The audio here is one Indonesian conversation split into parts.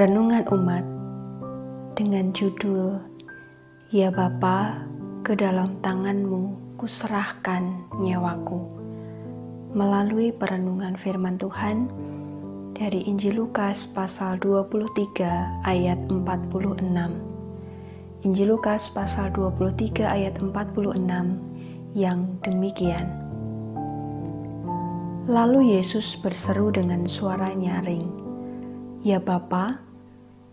Renungan Umat dengan judul Ya Bapa, ke dalam tangan-Mu kuserahkan nyawaku, melalui perenungan firman Tuhan dari Injil Lukas pasal 23 ayat 46. Injil Lukas pasal 23 ayat 46 yang demikian. Lalu Yesus berseru dengan suara nyaring, Ya Bapa,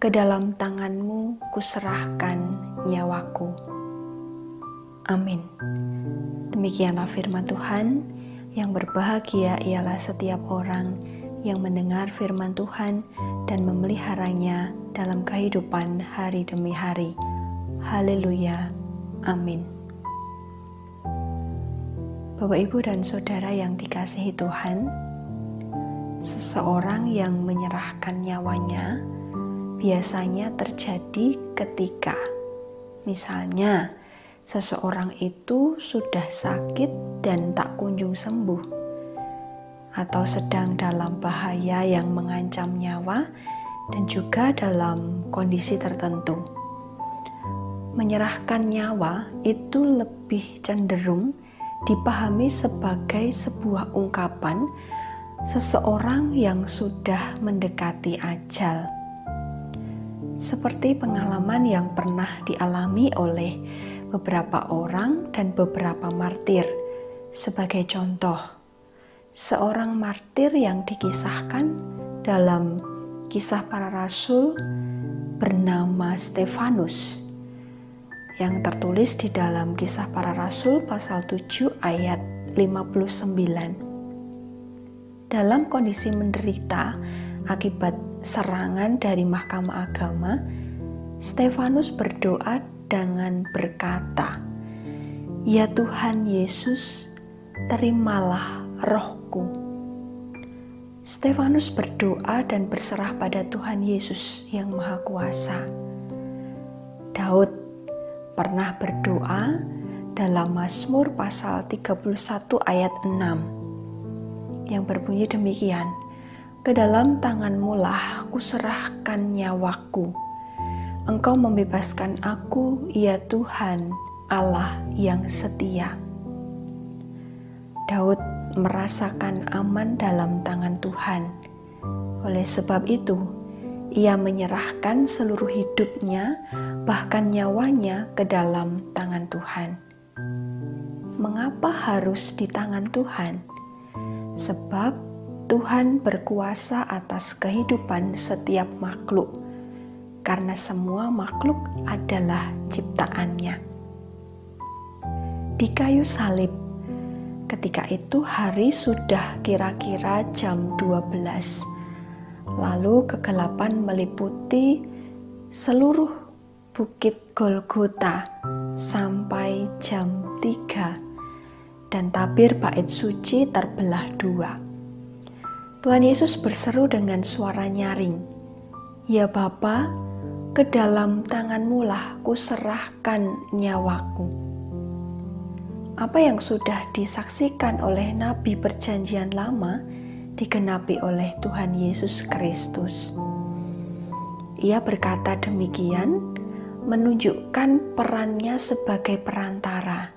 ke dalam tangan-Mu kuserahkan nyawaku. Amin. Demikianlah firman Tuhan. Yang berbahagia ialah setiap orang yang mendengar firman Tuhan dan memeliharanya dalam kehidupan hari demi hari. Haleluya. Amin. Bapak, Ibu, dan Saudara yang dikasihi Tuhan, seseorang yang menyerahkan nyawanya biasanya terjadi ketika misalnya seseorang itu sudah sakit dan tak kunjung sembuh, atau sedang dalam bahaya yang mengancam nyawa dan juga dalam kondisi tertentu. Menyerahkan nyawa itu lebih cenderung dipahami sebagai sebuah ungkapan seseorang yang sudah mendekati ajal. Seperti pengalaman yang pernah dialami oleh beberapa orang dan beberapa martir. Sebagai contoh, seorang martir yang dikisahkan dalam Kisah Para Rasul bernama Stefanus, yang tertulis di dalam Kisah Para Rasul pasal 7 ayat 59. Dalam kondisi menderita akibat serangan dari Mahkamah Agama, Stefanus berdoa dengan berkata, Ya Tuhan Yesus, terimalah rohku. Stefanus berdoa dan berserah pada Tuhan Yesus yang Maha Kuasa. Daud pernah berdoa dalam Mazmur pasal 31 ayat 6 yang berbunyi demikian, Ke dalam tangan-Mu lah kuserahkan nyawaku. Engkau membebaskan aku, ya Tuhan, Allah yang setia. Daud merasakan aman dalam tangan Tuhan. Oleh sebab itu, ia menyerahkan seluruh hidupnya, bahkan nyawanya, ke dalam tangan Tuhan. Mengapa harus di tangan Tuhan? Sebab Tuhan berkuasa atas kehidupan setiap makhluk, karena semua makhluk adalah ciptaannya. Di kayu salib, ketika itu hari sudah kira-kira jam 12, lalu kegelapan meliputi seluruh bukit Golgota sampai jam 3. Dan tabir bait suci terbelah 2. Tuhan Yesus berseru dengan suara nyaring, Ya Bapa, ke dalam tangan-Mu lah kuserahkan nyawaku. Apa yang sudah disaksikan oleh Nabi Perjanjian Lama digenapi oleh Tuhan Yesus Kristus. Ia berkata demikian, menunjukkan perannya sebagai perantara.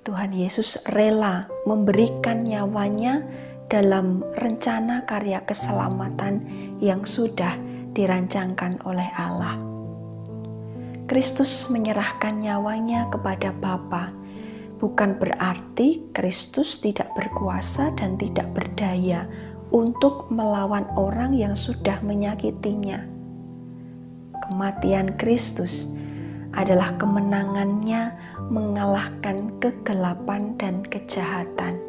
Tuhan Yesus rela memberikan nyawanya dalam rencana karya keselamatan yang sudah dirancangkan oleh Allah. Kristus menyerahkan nyawanya kepada Bapa, bukan berarti Kristus tidak berkuasa dan tidak berdaya untuk melawan orang yang sudah menyakitinya. Kematian Kristus adalah kemenangannya mengalahkan kegelapan dan kejahatan.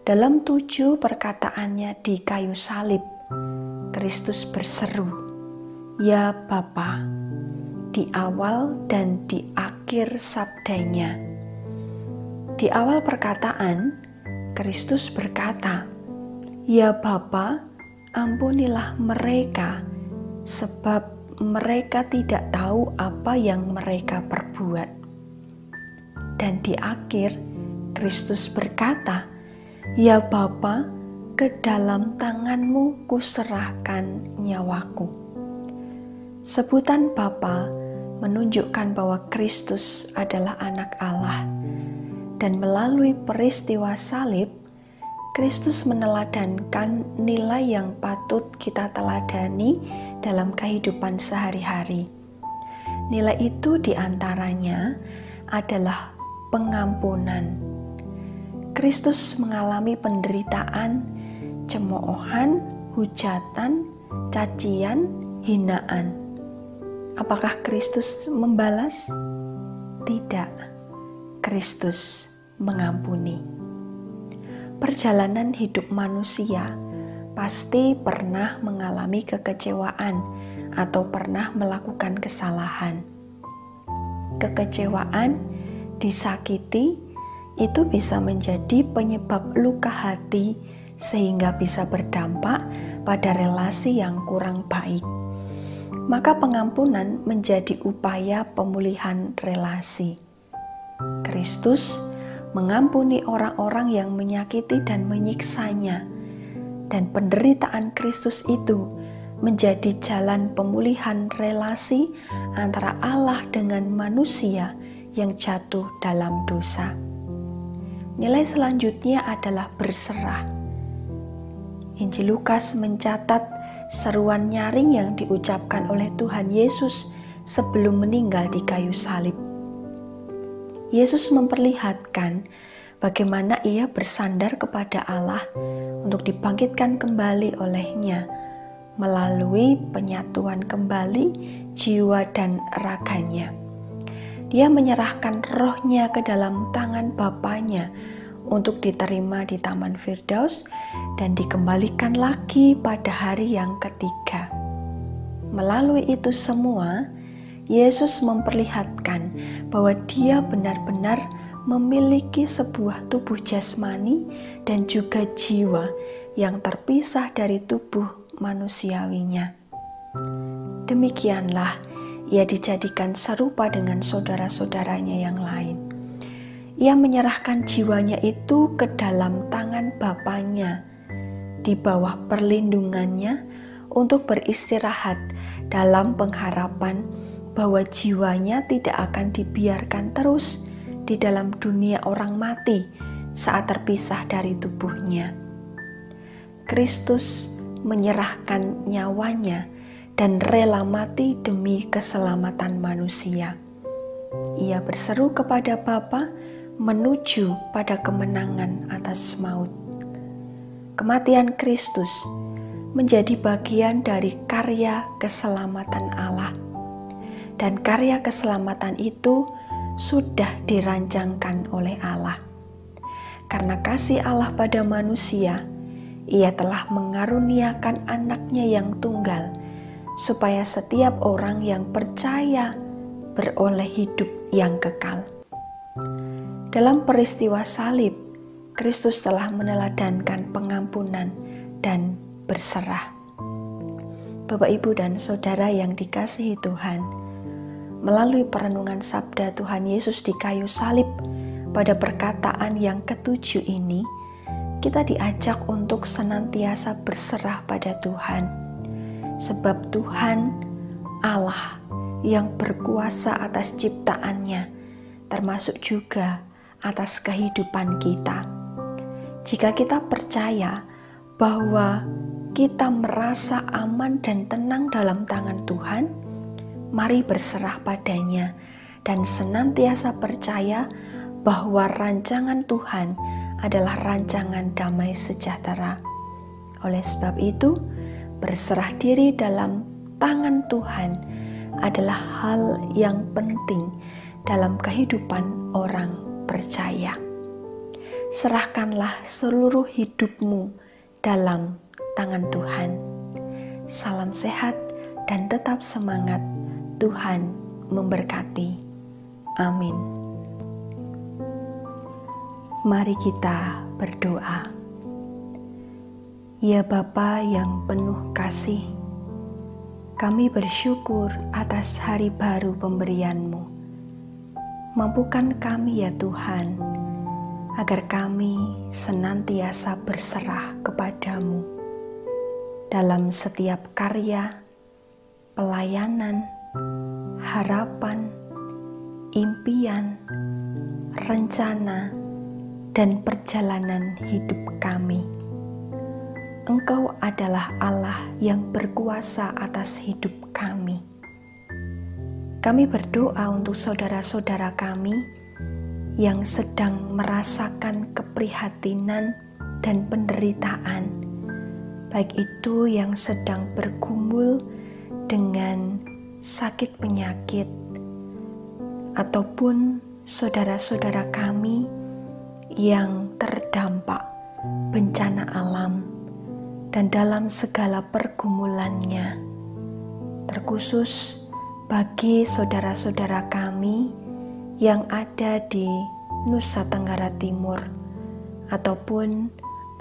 Dalam 7 perkataannya di kayu salib, Kristus berseru, Ya Bapa, di awal dan di akhir sabdanya. Di awal perkataan, Kristus berkata, Ya Bapa, ampunilah mereka, sebab mereka tidak tahu apa yang mereka perbuat. Dan di akhir, Kristus berkata, Ya Bapa, ke ke dalam tangan-Mu kuserahkan nyawaku. Sebutan Bapa menunjukkan bahwa Kristus adalah anak Allah, dan melalui peristiwa salib, Kristus meneladankan nilai yang patut kita teladani dalam kehidupan sehari-hari. Nilai itu diantaranya adalah pengampunan. Kristus mengalami penderitaan, cemoohan, hujatan, cacian, hinaan. Apakah Kristus membalas? Tidak. Kristus mengampuni. Perjalanan hidup manusia pasti pernah mengalami kekecewaan atau pernah melakukan kesalahan. Kekecewaan, disakiti, itu bisa menjadi penyebab luka hati sehingga bisa berdampak pada relasi yang kurang baik. Maka pengampunan menjadi upaya pemulihan relasi. Kristus mengampuni orang-orang yang menyakiti dan menyiksanya, dan penderitaan Kristus itu menjadi jalan pemulihan relasi antara Allah dengan manusia yang jatuh dalam dosa. Nilai selanjutnya adalah berserah. Injil Lukas mencatat seruan nyaring yang diucapkan oleh Tuhan Yesus sebelum meninggal di kayu salib. Yesus memperlihatkan bagaimana Ia bersandar kepada Allah untuk dibangkitkan kembali oleh-Nya melalui penyatuan kembali jiwa dan raganya. Dia menyerahkan rohnya ke dalam tangan Bapanya untuk diterima di Taman Firdaus dan dikembalikan lagi pada hari yang ketiga. Melalui itu semua, Yesus memperlihatkan bahwa Dia benar-benar memiliki sebuah tubuh jasmani dan juga jiwa yang terpisah dari tubuh manusiawinya. Demikianlah Ia dijadikan serupa dengan saudara-saudaranya yang lain. Ia menyerahkan jiwanya itu ke dalam tangan Bapanya, di bawah perlindungannya untuk beristirahat dalam pengharapan bahwa jiwanya tidak akan dibiarkan terus di dalam dunia orang mati saat terpisah dari tubuhnya. Kristus menyerahkan nyawanya dan rela mati demi keselamatan manusia. Ia berseru kepada Bapa menuju pada kemenangan atas maut. Kematian Kristus menjadi bagian dari karya keselamatan Allah, dan karya keselamatan itu sudah dirancangkan oleh Allah. Karena kasih Allah pada manusia, Ia telah mengaruniakan anaknya yang tunggal, supaya setiap orang yang percaya beroleh hidup yang kekal. Dalam peristiwa salib, Kristus telah meneladankan pengampunan dan berserah. Bapak, Ibu, dan Saudara yang dikasihi Tuhan, melalui perenungan sabda Tuhan Yesus di kayu salib pada perkataan yang ketujuh ini, kita diajak untuk senantiasa berserah pada Tuhan. Sebab Tuhan Allah yang berkuasa atas ciptaannya, termasuk juga atas kehidupan kita. Jika kita percaya bahwa kita merasa aman dan tenang dalam tangan Tuhan, mari berserah padanya dan senantiasa percaya bahwa rancangan Tuhan adalah rancangan damai sejahtera. Oleh sebab itu, berserah diri dalam tangan Tuhan adalah hal yang penting dalam kehidupan orang percaya. Serahkanlah seluruh hidupmu dalam tangan Tuhan. Salam sehat dan tetap semangat. Tuhan memberkati. Amin. Mari kita berdoa. Ya Bapa yang penuh kasih, kami bersyukur atas hari baru pemberian-Mu. Mampukan kami ya Tuhan, agar kami senantiasa berserah kepadamu dalam setiap karya, pelayanan, harapan, impian, rencana, dan perjalanan hidup kami. Engkau adalah Allah yang berkuasa atas hidup kami. Kami berdoa untuk saudara-saudara kami yang sedang merasakan keprihatinan dan penderitaan, baik itu yang sedang bergumul dengan sakit penyakit, ataupun saudara-saudara kami yang terdampak bencana alam dan dalam segala pergumulannya, terkhusus bagi saudara-saudara kami yang ada di Nusa Tenggara Timur, ataupun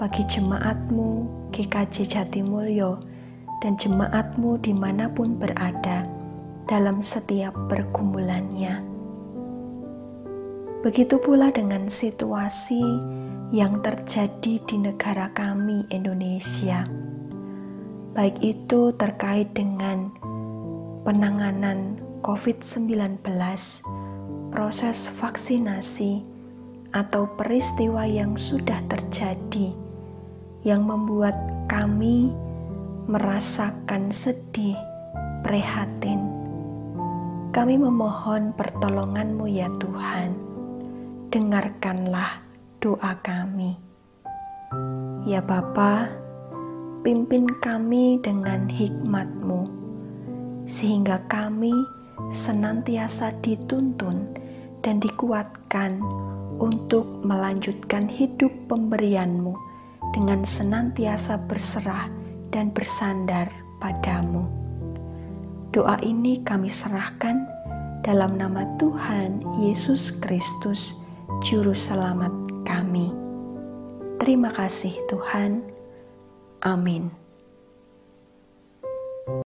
bagi jemaatmu GKJ Jatimulyo dan jemaatmu dimanapun berada dalam setiap pergumulannya. Begitu pula dengan situasi yang terjadi di negara kami Indonesia, baik itu terkait dengan penanganan COVID-19, proses vaksinasi, atau peristiwa yang sudah terjadi yang membuat kami merasakan sedih, prihatin. Kami memohon pertolongan-Mu ya Tuhan, dengarkanlah doa kami. Ya Bapa, pimpin kami dengan hikmat-Mu, sehingga kami senantiasa dituntun dan dikuatkan untuk melanjutkan hidup pemberian-Mu dengan senantiasa berserah dan bersandar padamu. Doa ini kami serahkan dalam nama Tuhan Yesus Kristus, Juru Selamat kami. Terima kasih Tuhan. Amin.